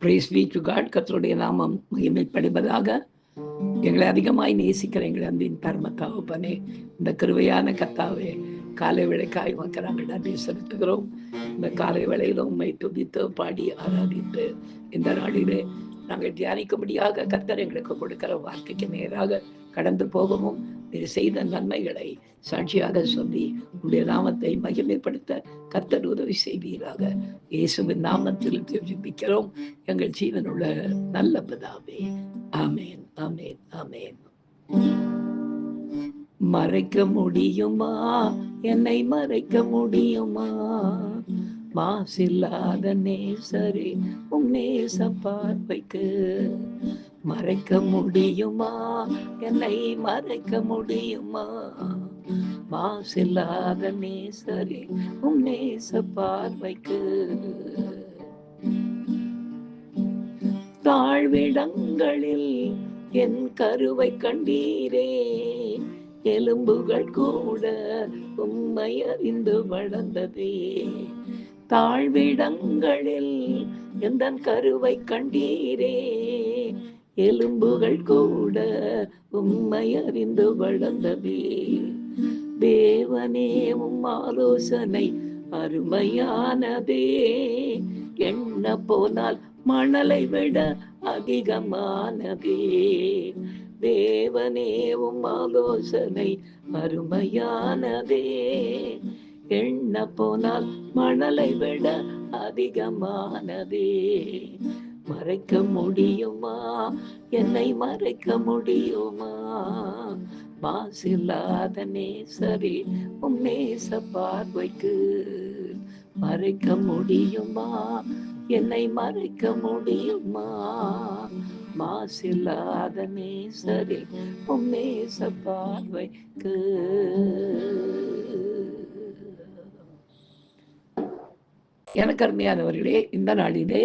Price B to God. கர்த்தருடைய நாமம் மகிமைப்படுவதாக. எங்களை அதிகமாய் நேசிக்கிற எங்களை அன்பின் பரம தகப்பனே, இந்த கிருபையான கர்த்தாவே, காலை வேளைக்காய் உமக்கு நாங்கள் நன்றி செலுத்துகிறோம். இந்த காலை வேளையிலும் உம்மை துதித்து பாடி ஆராதித்து இந்த நாளிலே நாங்கள் தியானிக்கும்படியாக கர்த்தர் எங்களுக்கு கொடுக்கிற வார்த்தைக்கு நேராக கடந்து போகவும், நீர் செய்த நன்மைகளை சாட்சியாக சொல்லி உடைய நாமத்தை மகிமைப்படுத்த கர்த்தர் உதவி செய்வீராக. இயேசுவின் நாமத்தில் ஜெபிக்கிறோம் எங்கள் ஜீவனுள்ள நல்ல பிதாவே. ஆமேன், ஆமேன், ஆமேன். மறைக்க முடியுமா? என்னை மறைக்க முடியுமா? மாசில்லாத நேசரே, உம் நேச பார்வைக்கு மறைக்க முடியுமா? என்னை மறைக்க முடியுமா? மாசில்லாத நேசரே, உம் நேச பார்வைக்கு தாழ்விடங்களில் என் கருவை கண்டீரே, எலும்புகள் கூட உம்மை அறிந்து வளர்ந்ததே. தாழ்விடங்களில் எந்த கருவை கண்டீரே, எலும்புகள் கூட உம்மை அறிந்து வளர்ந்ததே. தேவனே, உம் ஆலோசனை அருமையானதே, எண்ண போனால் மணலை விட அதிகமானதே. தேவனே, உம் ஆலோசனை அருமையானதே, எண்ண போனால் மணலை விட அதிகமானதே. மறைக்க முடியுமா? என்னை மறைக்க முடியுமா? மாசில்லாத நேசரே, உம் நேச பார்வைக்கு மறைக்க முடியுமா? என்னை மறைக்க முடியுமா? மாசில்லாத நேசரே, உம் நேச பார்வைக்கு. எனக்கு அருமையானவர்களே, இந்த நாளிலே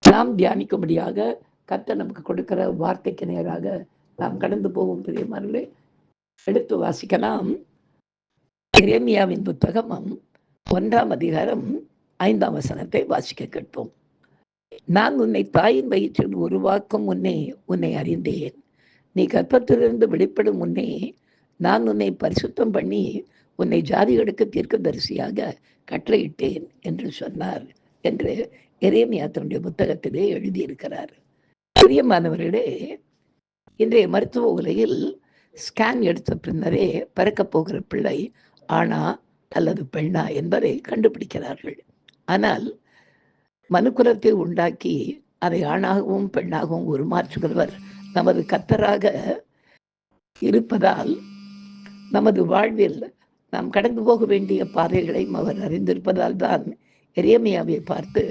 நாம் தியானிக்கும்படியாக கர்த்தர் நமக்கு கொடுக்கிற வார்த்தைக்கு நேராக நாம் கடந்து போகும் பிரியமானவர்களே, எடுத்து வாசிக்கலாம். எரேமியாவின் புத்தகம் 1ஆம் அதிகாரம் 5ஆம் வசனத்தை வாசிக்க கேட்போம். நான் உன்னை தாயின் வயிற்றில் உருவாக்கும் முன்னே உன்னை அறிந்தேன். நீ கர்ப்பத்திலிருந்து வெளிப்படும் முன்னே நான் உன்னை பரிசுத்தம் பண்ணி உன்னை ஜாதிகளுக்கு தீர்க்கதரிசியாக கட்டளையிட்டேன் என்று சொன்னார் என்று எரேமியா தன்னுடைய புத்தகத்திலே எழுதியிருக்கிறார். பிரியமானவர்களே, இன்றைய மருத்துவ உலகில் ஸ்கேன் எடுத்த பின்னரே பிறக்கப் போகிற பிள்ளை ஆணா அல்லது பெண்ணா என்பதை கண்டுபிடிக்கிறார்கள். ஆனால் மனுக்குலத்தை உண்டாக்கி அதை ஆணாகவும் பெண்ணாகவும் உருமாற்றுகிறவர் நமது கர்த்தராக இருப்பதால், நமது வாழ்வில் நாம் கடந்து போக வேண்டிய பாதைகளையும் அவர் அறிந்திருப்பதால் தான் எரேமியாவை பார்த்து,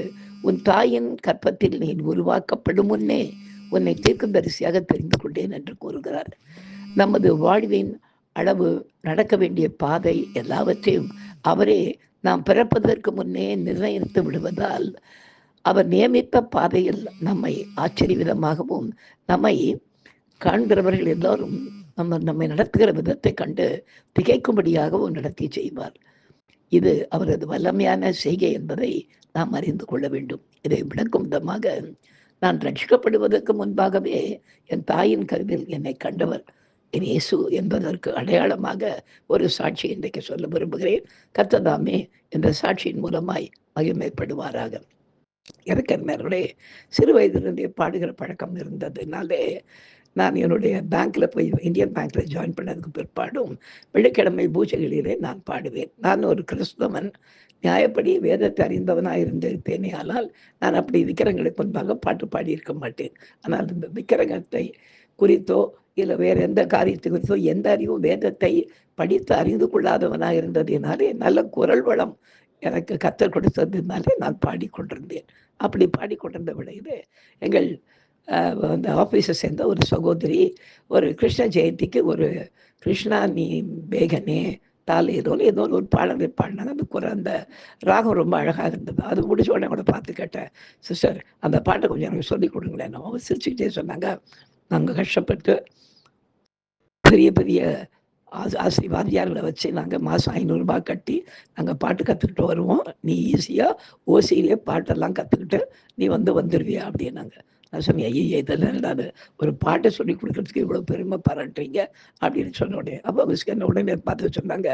உன் தாயின் கற்பத்தில் நீ உருவாக்கப்படும் முன்னே உன்னை தீர்க்கதரிசியாக தெரிந்து கொண்டேன் என்று கூறுகிறார். நமது வாழ்வின் அளவு, நடக்க வேண்டிய பாதை எல்லாவற்றையும் அவரே நாம் பிறப்பதற்கு முன்னே நிர்ணயித்து விடுவதால், அவர் நியமித்த பாதையில் நம்மை ஆச்சரியவிதமாகவும் நம்மை காண்கிறவர்கள் எல்லோரும் நம்மை நடத்துகிற விதத்தை கண்டு திகைக்கும்படியாகவும் நடத்தி செய்வார். இது அவரது வல்லமையான செய்கை என்பதை நாம் அறிந்து கொள்ள வேண்டும். இதை விளக்கும் விதமாக, நான் ரட்சிக்கப்படுவதற்கு முன்பாகவே என் தாயின் கருவில் என்னை கண்டவர் என் இயேசு என்பதற்கு அடையாளமாக ஒரு சாட்சி இன்றைக்கு சொல்ல விரும்புகிறேன். கர்த்ததாமே என்ற சாட்சியின் மூலமாய் மகிமைப்படுவாராக. இறக்கிறே சிறு வயதிலிருந்தே பாடுகிற பழக்கம் இருந்ததுனாலே, நான் என்னுடைய பேங்க்கில் போய் இந்தியன் பேங்க்கில் ஜாயின் பண்ணதுக்கு பிற்பாடும் வெள்ளிக்கிழமை பூஜைகளிலே நான் பாடுவேன். நான் ஒரு கிறிஸ்தவன், நியாயப்படி வேதத்தை அறிந்தவனாக இருந்திருப்பேனே, ஆனால் நான் அப்படி விக்கிரங்களுக்கு முன்பாக பாட்டு பாடியிருக்க மாட்டேன். ஆனால் இந்த விக்கிரகத்தை குறித்தோ இல்லை வேறு எந்த காரியத்தை குறித்தோ எந்த அறிவும் வேதத்தை படித்து அறிந்து கொள்ளாதவனாக இருந்ததினாலே, நல்ல குரல் வளம் எனக்கு கத்தர் கொடுத்ததுனாலே நான் பாடிக்கொண்டிருந்தேன். அப்படி பாடிக்கொண்டிருந்த விடையிலே எங்கள் அந்த ஆஃபீஸை சேர்ந்த ஒரு சகோதரி ஒரு கிருஷ்ண ஜெயந்திக்கு ஒரு கிருஷ்ணா நீ பேகனே தால் ஏதோ ஒரு பாடலை பாடினாங்க. அந்த ராகம் ரொம்ப அழகாக இருந்தது. அது முடிச்ச உடனே கூட பார்த்து கேட்டேன், சிஸ்டர் அந்த பாட்டை கொஞ்சம் எனக்கு சொல்லிக் கொடுங்களேன். அவங்க சிரிச்சுக்கிட்டே சொன்னாங்க, நாங்கள் கஷ்டப்பட்டு பெரிய பெரிய வாத்தியார்களை வச்சு நாங்கள் மாதம் 500 கட்டி நாங்கள் பாட்டு கற்றுக்கிட்டு வருவோம். நீ ஈஸியாக ஓசியிலே பாட்டெல்லாம் கற்றுக்கிட்டு நீ வந்துடுவியா அப்படின்னாங்க. நான் சொன்னேன், ஐயோ இதெல்லாம் என்னடாது, ஒரு பாட்டை சொல்லி கொடுக்கறதுக்கு இவ்வளோ பெருமை பாராட்டுறீங்க அப்படின்னு சொன்ன உடனே அப்போ மிஸ்க்கு என்ன உடனே பார்த்து சொன்னாங்க,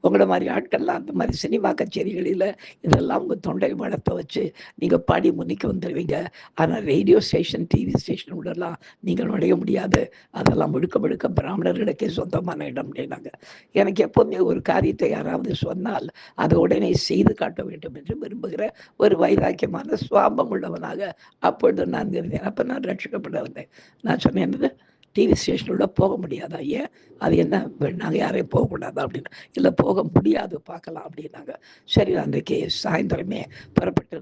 உங்களை மாதிரி ஆட்கள்லாம் அந்த மாதிரி சினிமா கச்சேரிகளில் இதெல்லாம் உங்கள் தொண்டை வளர்த்த வச்சு நீங்கள் பாடி முன்னிக்கு வந்துடுவீங்க. ஆனால் ரேடியோ ஸ்டேஷன், டிவி ஸ்டேஷன் உள்ளெல்லாம் நீங்கள் நுழைய முடியாது. அதெல்லாம் முழுக்க முழுக்க பிராமணர்களுக்கே சொந்தமான இடம் அப்படின்னாங்க. எனக்கு எப்போவுமே ஒரு காரியத்தை யாராவது சொன்னால் அதை உடனே செய்து காட்ட வேண்டும் என்று விரும்புகிற ஒரு வைராக்கியமான சுவாபம் உள்ளவனாக அப்பொழுது நான் இருந்தேன். அப்போ நான் ரட்சிக்கப்பட வந்தேன். நான் சொன்னேன், என்னது டிவி ஸ்டேஷனோட போக முடியாதா? ஏன், அது என்ன நாங்கள் யாரையும் போகக்கூடாதா அப்படின்னு. இல்லை போக முடியாது, பார்க்கலாம் அப்படின்னாங்க. சரி, அன்றைக்கு சாயந்தரமே புறப்பட்டு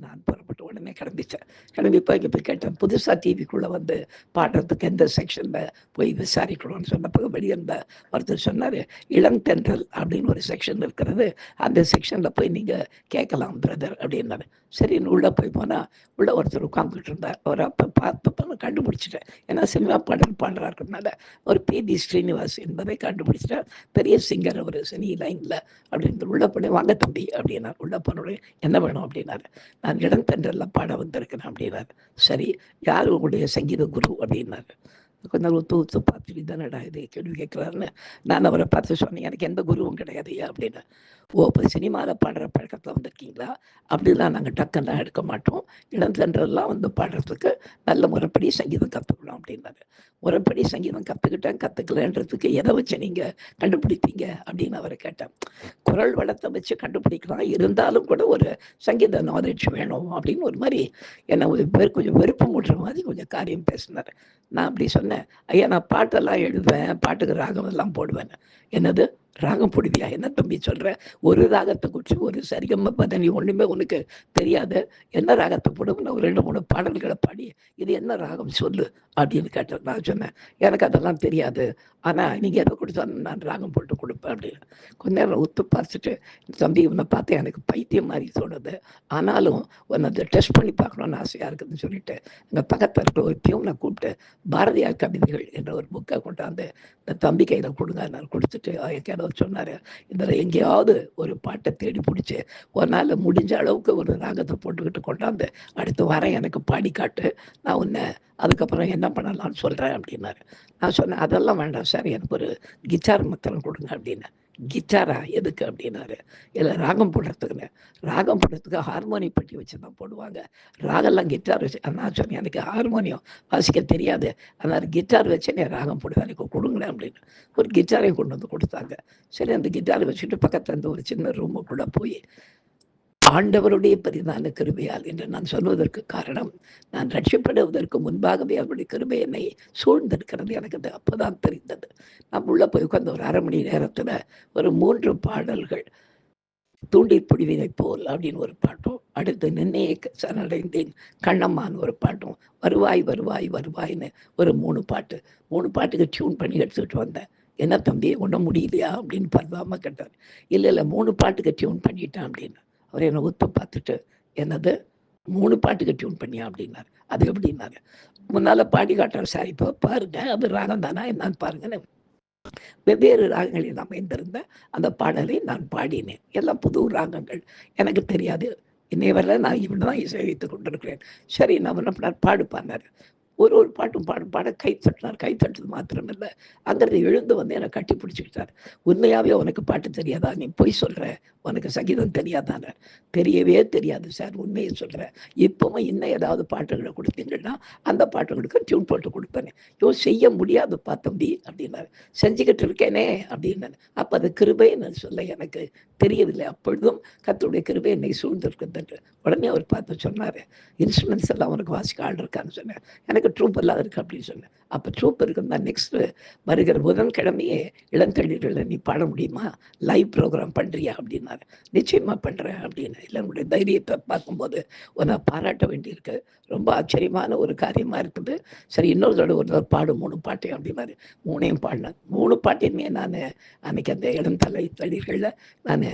உடனே கிளம்பி போய் கேட்டேன், புதுசாக டிவிக்குள்ளே வந்து பாடுறதுக்கு எந்த செக்ஷனில் போய் விசாரிக்கணும்னு சொன்னப்போ வெளியிருந்த ஒருத்தர் சொன்னார், இளந்தென்றல் அப்படின்னு ஒரு செக்ஷன் இருக்கிறது, அந்த செக்ஷனில் போய் நீங்கள் கேட்கலாம் பிரதர் அப்படின்னாரு. சரின்னு உள்ளே போய் போனால் உள்ள ஒருத்தர் உட்காந்துக்கிட்டு இருந்தார். அவர் அப்போ பார்த்தப்போ நான் கண்டுபிடிச்சிட்டேன். ஏன்னா சினிமா பாடுறாருனால ஒரு பி.டி. ஸ்ரீனிவாஸ் என்பதை கண்டுபிடிச்சிட்டேன். பெரிய சிங்கர் அவர் சினி லைனில் அப்படின்னு. உள்ள போனே, வாங்க தம்பி அப்படின்னாரு. உள்ள போனோடனே என்ன வேணும் அப்படின்னாரு. நான் இளந்தென்றலில் பாட வந்திருக்கிறேன் அப்படின்னாரு. சரி, யார் உங்களுடைய சங்கீத குரு அப்படின்னாரு. கொஞ்சம் ஊத்து பார்த்துட்டு தானடா இது கேள்வி கேட்குறாருன்னு நான் அவரை பார்த்து சொன்னேன், எனக்கு எந்த குருவும் கிடையாதுயா அப்படின்னு. ஓ, இப்போ சினிமாவில் பாடுற பழக்கத்தில் வந்திருக்கீங்களா? அப்படிலாம் நாங்கள் டக்கெல்லாம் எடுக்க மாட்டோம். இளந்தென்றெல்லாம் வந்து பாடுறதுக்கு நல்ல முறைப்படி சங்கீதம் கற்றுக்கணும் அப்படின்னாரு. முறைப்படி சங்கீதம் கற்றுக்கலன்றதுக்கு எதை வச்சு நீங்கள் கண்டுபிடித்தீங்க அப்படின்னு அவரை கேட்டேன். குரல் வளத்தை வச்சு கண்டுபிடிக்கலாம், இருந்தாலும் கூட ஒரு சங்கீத நாலேஜ் வேணும் அப்படின்னு ஒரு மாதிரி என்னை கொஞ்சம் வெறுப்பு மூட்டுற மாதிரி கொஞ்சம் காரியம் பேசினார். நான் அப்படி சொன்னேன், ஐயா நான் பாட்டெல்லாம் எழுதுவேன், பாட்டுக்கு ராகம் எல்லாம் போடுவேன். என்னது ராகம் போடுவியா? என்ன தம்பி சொல்கிற? ஒரு ராகத்தை குறித்து ஒரு சரிகம பதனி ஒன்றுமே உனக்கு தெரியாது, என்ன ராகத்தை போடுவேன்னு ஒரு 2-3 பாடல்களை பாடி இது என்ன ராகம் சொல்லு அப்படின்னு கேட்டேன். நான் சொன்னேன், எனக்கு அதெல்லாம் தெரியாது, ஆனால் நீங்கள் எதை கொடுத்தாலும் நான் ராகம் போட்டு கொடுப்பேன் அப்படின்னு. கொஞ்ச நேரம் ஒத்து பார்த்துட்டு, தம்பி இவனை பார்த்து எனக்கு பைத்தியம் மாதிரி தோணுது, ஆனாலும் உன்னை அதை டெஸ்ட் பண்ணி பார்க்கணுன்னு ஆசையாக இருக்குதுன்னு சொல்லிட்டு எங்கள் பக்கத்தில் இருக்கிற ஒரு பியூனை கூப்பிட்டு பாரதியார் கவிதைகள் என்ற ஒரு புக்கை கொண்டாந்து இந்த தம்பி கையில் கொடுங்க. நான் கொடுத்துட்டு கேட சொன்னார், இதில் எங்கேயாவது ஒரு பாட்டை தேடி பிடிச்சி ஒரு நாள் முடிஞ்ச அளவுக்கு ஒரு ராகத்தை போட்டுக்கிட்டு கொண்டாந்து அடுத்த வாரம் எனக்கு பாடி காட்டு, நான் உன்னை அதுக்கப்புறம் என்ன பண்ணலாம்னு சொல்கிறேன் அப்படின்னாரு. நான் சொன்னேன், அதெல்லாம் வேண்டாம் சார், எனக்கு ஒரு கிட்டார் மாத்திரம் கொடுங்க அப்படின்னு. கிட்டாரா எதுக்கு அப்படின்னாரு. இல்லை ராகம் போடுறதுக்குன்னு. ராகம் போடுறதுக்கு ஹார்மோனியம் பெட்டி வச்சு தான் போடுவாங்க, ராகெல்லாம் கிட்டார் வச்சு. நான் சொன்னேன், எனக்கு ஹார்மோனியம் வாசிக்க தெரியாது, அதனால் கிட்டார் வச்சு நீ ராகம் போடுவேன், எனக்கு கொடுங்களேன் அப்படின்னு. ஒரு கிட்டாரையும் கொண்டு வந்து கொடுத்தாங்க. சரி, அந்த கிட்டாரை வச்சுட்டு பக்கத்தில் இருந்து ஒரு சின்ன ரூமுக்குள்ளே போய் ஆண்டவருடைய பெரிதான கிருபையால் என்று நான் சொல்வதற்கு காரணம், நான் ரட்சிப்படுவதற்கு முன்பாகவே அவருடைய கிருபை என்னை சூழ்ந்திருக்கிறது. எனக்கு அது அப்போதான் தெரிந்தது. நான் உள்ளே போய் உட்காந்து ஒரு 1/2 மணி நேரத்தில் ஒரு 3 பாடல்கள், தூண்டி புடிவினை போல் அப்படின்னு ஒரு பாட்டும், அடுத்து நின்னே சரணடைந்தேன் கண்ணம்மான்னு ஒரு பாட்டும், வருவாய் வருவாய் வருவாய்ன்னு ஒரு 3 பாட்டு. 3 பாட்டுக்கு டியூன் பண்ணி எடுத்துக்கிட்டு வந்தேன். என்ன தம்பி ஒன்றும் முடியலையா அப்படின்னு பரவாமல் கேட்டார். இல்லை 3 பாட்டுக்கு டியூன் பண்ணிட்டேன் அப்படின்னு. அவர் என்னை ஒத்து பார்த்துட்டு, என்னது 3 பாட்டுக்கு டியூன் பண்ணியா அப்படின்னாரு. அது எப்படின்னாரு. முன்னால் பாடி காட்டுறாரு, சார் இப்போ பாருங்க அது ராகம் தானா என்னன்னு பாருங்கன்னு வெவ்வேறு ராகங்களில் அமைந்திருந்த அந்த பாடலை நான் பாடினேன். எல்லாம் புது ராகங்கள், எனக்கு தெரியாது. இன்னை வரை நான் இவன் தான் இசை வைத்துக் கொண்டிருக்கிறேன். சரி, நான் என்ன பண்ணார், பாடுப்பானார். ஒரு பாட்டும் பாட கை தட்டினார். கை தட்டுறது மாத்திரமில்லை, அங்கிருந்து எழுந்து வந்து என்னை கட்டி பிடிச்சிக்கிட்டார். உண்மையாகவே உனக்கு பாட்டு தெரியாதா? நீ பொய் சொல்கிற, உனக்கு சங்கீதம் தெரியாதான? தெரியவே தெரியாது சார், உண்மையை சொல்கிறேன். இப்போவும் இன்னும் ஏதாவது பாட்டுகளை கொடுத்தீங்கன்னா அந்த பாட்டுகளுக்கு டியூன் போட்டு கொடுப்பேன். செய்ய முடியாதுப்பா தம்பி அப்படின்னாரு. செஞ்சுக்கிட்டு இருக்கேனே அப்படின்னு. அப்போ அது கிருபைன்னு சொல்ல எனக்கு தெரியவில்லை. அப்பொழுதும் கர்த்தருடைய கிருபை என்னை சூழ்ந்திருக்குதுன்னு. உடனே அவர் பார்த்து சொன்னார், இன்ஸ்ட்ருமெண்ட்ஸ் எல்லாம் உனக்கு வாசிக்க ஆள் இருக்கான்னு சொன்னேன். எனக்கு ட்ரூப் எல்லாம் இருக்குது அப்படின்னு சொன்னேன். அப்போ ட்ரூப் இருக்குன்னா நெக்ஸ்ட்டு வருகிற புதன்கிழமையே இளந்தளிரில் நீ பாட முடியுமா, லைவ் ப்ரோக்ராம் பண்ணுறியா அப்படின்னாரு. நிச்சயமாக பண்ணுறேன் அப்படின்னு. இல்லை, உங்களுடைய தைரியத்தை பார்க்கும்போது உன்னை பாராட்ட வேண்டியிருக்கு, ரொம்ப ஆச்சரியமான ஒரு காரியமாக இருக்குது. சரி, இன்னொரு தடவை பாடு 3 பாட்டையும் அப்படின்னாரு. 3ஐயும் பாடினேன். 3 பாட்டையுமே நான் அன்றைக்கி அந்த இளந்தளிர்களில் நான்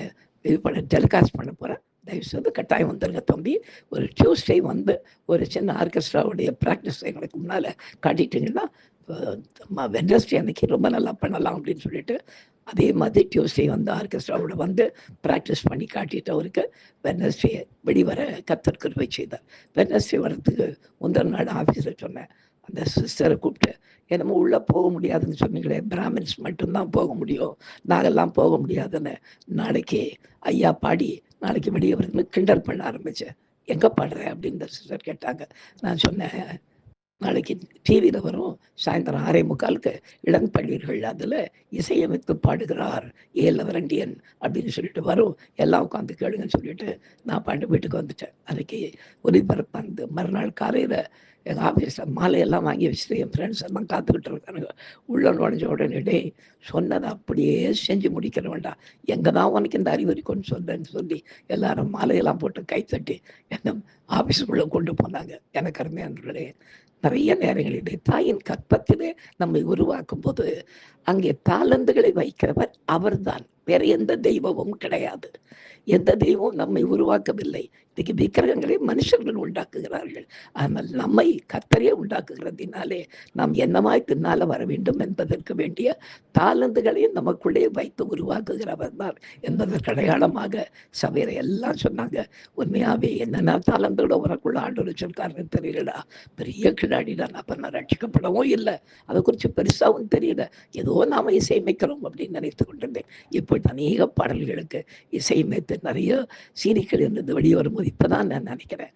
இது டெலிகாஸ்ட் பண்ண போகிறேன். தயவுசெய்து கட்டாயம் வந்துருங்க தம்பி. ஒரு டியூஸ்டே வந்து ஒரு சின்ன ஆர்கெஸ்ட்ராவுடைய ப்ராக்டிஸ் எங்களுக்கு முன்னால் காட்டிட்டிங்கன்னா வெட்னஸ்டே அன்னைக்கு ரொம்ப நல்லா பண்ணலாம் அப்படின்னு சொல்லிட்டு அதே மாதிரி டியூஸ்டே வந்து ஆர்கெஸ்ட்ராவோட வந்து ப்ராக்டிஸ் பண்ணி காட்டிட்டு அவருக்கு வெட்னஸ்டே வெளிவர கர்த்தர் கிருபை செய்தார். வெட்னஸ்டே வரத்துக்கு முந்தின நாள் ஆஃபீஸில் சொன்னேன், அந்த சிஸ்டரை கூப்பிட்டு, என்னமோ உள்ளே போக முடியாதுன்னு சொன்னீங்களே, பிராமின்ஸ் மட்டும்தான் போக முடியும், நாங்கள்லாம் போக முடியாதுன்னு. நாளைக்கு ஐயா பாடி நாளைக்கு வெளியே வருதுன்னு கிண்டல் பண்ண ஆரம்பித்தேன். எங்கே பாடுறேன் அப்படின்னு சிஸ்டர் கேட்டாங்க. நான் சொன்னேன், நாளைக்கு டிவியில் வரும் சாயந்தரம் 6:45 இளம்பள்ளியர்கள் அதில் இசையமைத்து பாடுகிறார் ஏலவரண்டியன் அப்படின்னு சொல்லிட்டு வரும், எல்லாம் உட்காந்து கேளுங்கன்னு சொல்லிட்டு நான் பாட்டு வீட்டுக்கு வந்துட்டேன். அன்றைக்கி ஒலிபரப்பு வந்து மறுநாள் காலையில் எங்கள் ஆஃபீஸில் மாலையெல்லாம் வாங்கி வச்சுட்டு என் ஃப்ரெண்ட்ஸ் எல்லாம் காத்துக்கிட்டு இருக்கானுங்க. உள்ள நுழைஞ்ச உடனே, டே சொன்னதை அப்படியே செஞ்சு முடிக்கிற வேண்டாம், எங்கே தான் உனக்கு இந்த அறிவுரை கொண்டு சொல்கிறேன்னு சொல்லி எல்லாரும் மாலையெல்லாம் போட்டு கைத்தட்டி என்னை ஆஃபீஸுக்குள்ளே கொண்டு போனாங்க. எனக்கு அருமையானவர்களே, நிறைய நேரங்களிலே தாயின் கற்பத்திலே நம்மை உருவாக்கும் போது அங்கே தாளந்துகளை வைக்கிறவர் அவர்தான், வேற எந்த தெய்வமும் கிடையாது. எந்த தெய்வமும் நம்மை உருவாக்கவில்லை. இன்னைக்கு விக்கிரகங்களை மனுஷர்கள் உண்டாக்குகிறார்கள். ஆனால் நம்மை கர்த்தரே உண்டாக்குகிறதினாலே நாம் என்னமாய் பின்னால வர வேண்டும் என்பதற்கு வேண்டிய தாளந்துகளை நமக்குள்ளே வைத்து உருவாக்குகிறவர் தான் என்பதற்கு அடையாளமாக சபையில எல்லாம் சொன்னாங்க. உண்மையாவே என்னென்ன தாளந்தோட உனக்குள்ள ஆண்டு வச்சிருக்காருன்னு தெரியலடா, பெரிய கிடாடிதான். அப்ப நான் ரட்சிக்கப்படவும் இல்லை, அதை குறித்து பெருசாகவும் தெரியல, ஏதோ நாம இசையமைக்கிறோம் அப்படின்னு நினைத்து கொண்டிருந்தேன். இப்போது அநேக பாடல்களுக்கு இசையமைத்து நிறைய சீரிகள் இருந்தது வெளியே வரும்போது இப்பதான் நான் நினைக்கிறேன்,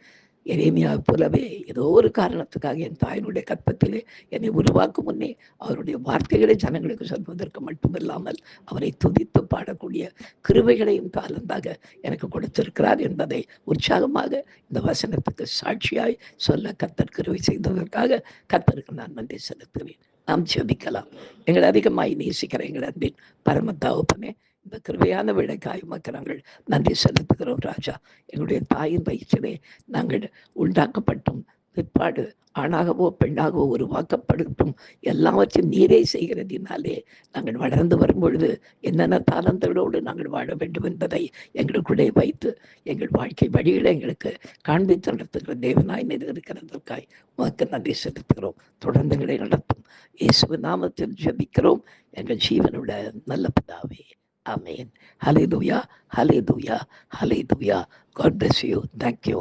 எரேமியாவை போலவே ஏதோ ஒரு காரணத்துக்காக என் தாயினுடைய கற்பத்திலே என்னை உருவாக்கும் முன்னே அவருடைய வார்த்தைகளை ஜனங்களுக்கு சொல்வதற்கு மட்டுமில்லாமல் அவரை துதித்து பாடக்கூடிய கிருபைகளையும் தாளந்தாக எனக்கு கொடுத்திருக்கிறார் என்பதை உற்சாகமாக இந்த வசனத்துக்கு சாட்சியாய் சொல்ல கர்த்தர் கிருபை செய்ததற்காக கர்த்தருக்கு நான் நன்றி செலுத்துகிறேன். நாம் ஜெபிக்கலாம். எங்களை அதிகமாய் நேசிக்கிற எங்கள் அன்பின் பரம தகப்பனே, இந்த கிருபையான விடைக்காய் உமக்கு நாங்கள் நன்றி செலுத்துகிறோம் ராஜா. எங்களுடைய தாயின் வயிற்றிலே நாங்கள் உண்டாக்கப்பட்டும் பிற்பாடு ஆணாகவோ பெண்ணாகவோ உருவாக்கப்படட்டும் எல்லாவற்றையும் நீரே செய்கிறதினாலே நாங்கள் வளர்ந்து வரும் பொழுது என்னென்ன தாளந்தோடு நாங்கள் வாழ வேண்டும் என்பதை எங்களுக்குள்ளே வைத்து எங்கள் வாழ்க்கை வழிகளை எங்களுக்கு காண்பித்து நடத்துகிற தேவனாய் இருக்கிறதற்காய் உமக்கு நன்றி செலுத்துகிறோம். தொடர்ந்து எங்களை நடத்தும் இயேசுவின் நாமத்தில் ஜெபிக்கிறோம் எங்கள் ஜீவனுள்ள நல்ல பிதாவே. Amen. Hallelujah. Hallelujah. Hallelujah. God bless you. Thank you.